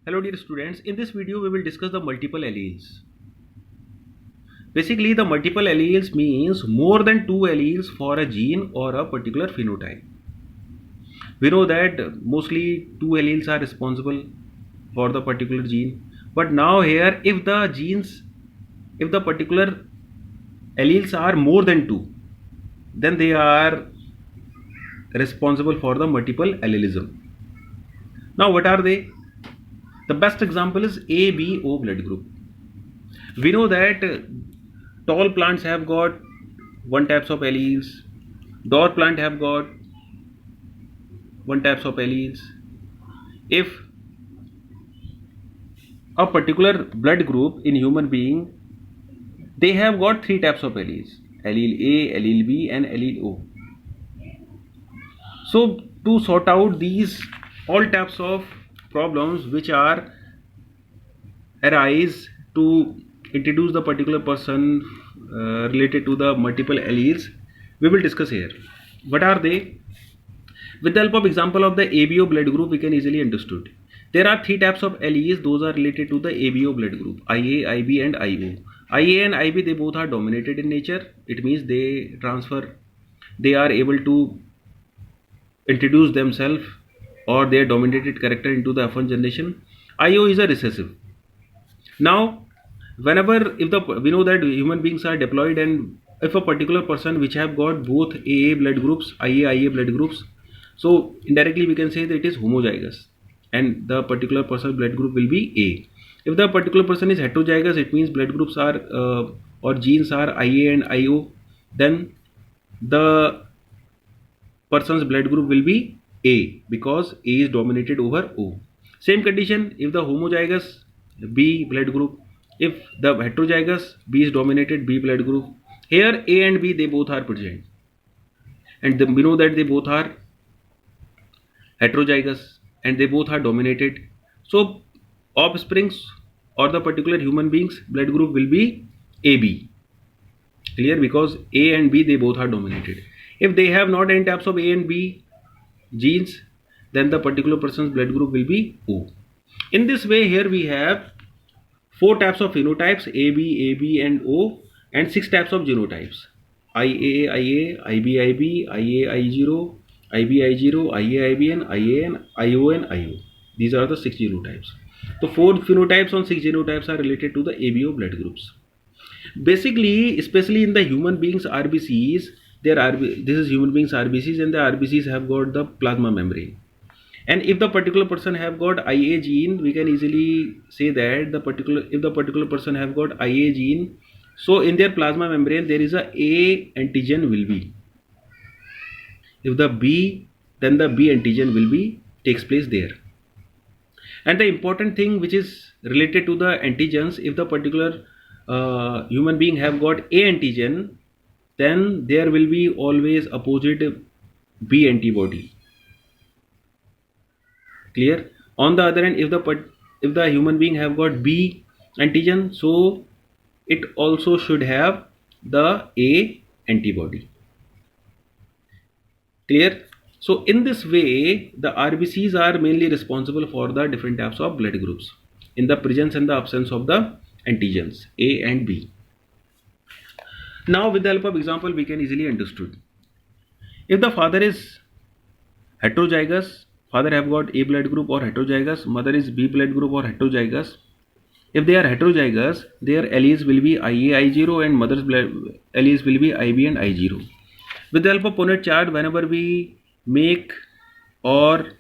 Hello dear students, in this video we will discuss the multiple alleles. Basically the multiple alleles means more than two alleles for a gene or a particular phenotype. We know that mostly two alleles are responsible for the particular gene, but now here if the particular alleles are more than two, then they are responsible for the multiple allelism. Now what are they? The best example is ABO blood group. We know that tall plants have got one types of alleles, dwarf plant have got one types of alleles. If a particular blood group in human being, they have got three types of alleles: allele A, allele B and allele O. So to sort out these all types of problems which are arise to introduce the particular person related to the multiple alleles, we will discuss here. What are they? With the help of example of the ABO blood group, we can easily understood. There are three types of alleles. Those are related to the ABO blood group: IA, IB and IO. IA and IB, they both are dominated in nature. It means they are able to introduce themselves or their dominated character into the F1 generation. IO is a recessive. Now we know that human beings are diploid, and if a particular person which have got both AA blood groups, IA blood groups, so indirectly we can say that it is homozygous and the particular person's blood group will be A. If the particular person is heterozygous, it means blood groups are or genes are IA and IO, then the person's blood group will be A because A is dominated over O. Same condition if the homozygous B blood group, if the heterozygous B is dominated B blood group. Here A and B, they both are present, and we know that they both are heterozygous and they both are dominated. So offsprings or the particular human beings blood group will be AB. Clear? Because A and B, they both are dominated. If they have not any types of A and B genes, then the particular person's blood group will be O. In this way, here we have four types of phenotypes: AB and O, and six types of genotypes: IA, IB, IA, I0, IA, and IO and IO. These are the six genotypes. So four phenotypes on six genotypes are related to the ABO blood groups. Basically, especially in the human beings RBCs, this is human beings RBCs, and the RBCs have got the plasma membrane. And if the particular person have got IA gene, we can easily say that if the particular person have got IA gene, so in their plasma membrane there is a antigen will be. If the B, then the B antigen will be takes place there. And the important thing which is related to the antigens, if the particular human being have got A antigen, then there will be always opposite B antibody. Clear? On the other hand, if the human being have got B antigen, so it also should have the A antibody. Clear? So in this way, the RBCs are mainly responsible for the different types of blood groups in the presence and the absence of the antigens A and B. Now with the help of example, we can easily understood. If the father is heterozygous, father have got A blood group or heterozygous, mother is B blood group or heterozygous. If they are heterozygous, their alleles will be IA, I0, and mother's blood alleles will be IB and I0. With the help of Punnett chart, whenever we make, or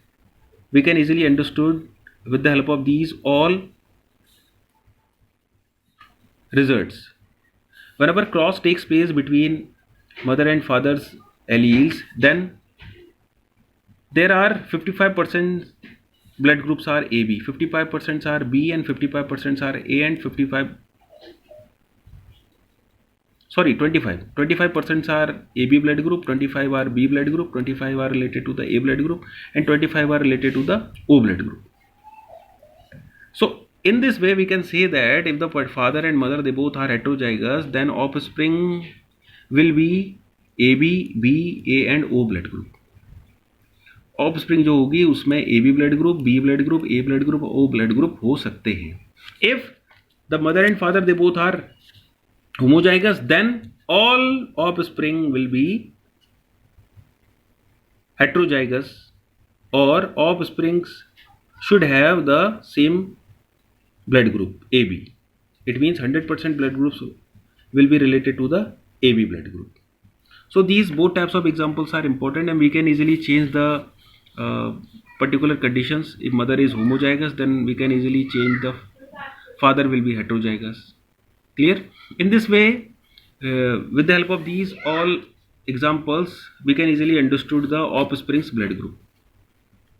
we can easily understood with the help of these all results. Whenever cross takes place between mother and father's alleles, then there are 55% blood groups are AB, 55% are B, and 55% are A, and 25% are AB blood group, 25 are B blood group, 25 are related to the A blood group, and 25 are related to the O blood group. So in this way we can say that if the father and mother, they both are heterozygous, then offspring will be AB, B, A and O blood group. Offspring जो होगी उसमें A B blood group, B blood group, A blood group, O blood group हो सकते हैं. If the mother and father they both are homozygous, then all offspring will be heterozygous, or offsprings should have the same blood group AB. It means 100% blood groups will be related to the AB blood group. So these both types of examples are important, and we can easily change the particular conditions. If mother is homozygous, then we can easily change the father will be heterozygous. Clear? In this way, with the help of these all examples, we can easily understood the offspring's blood group.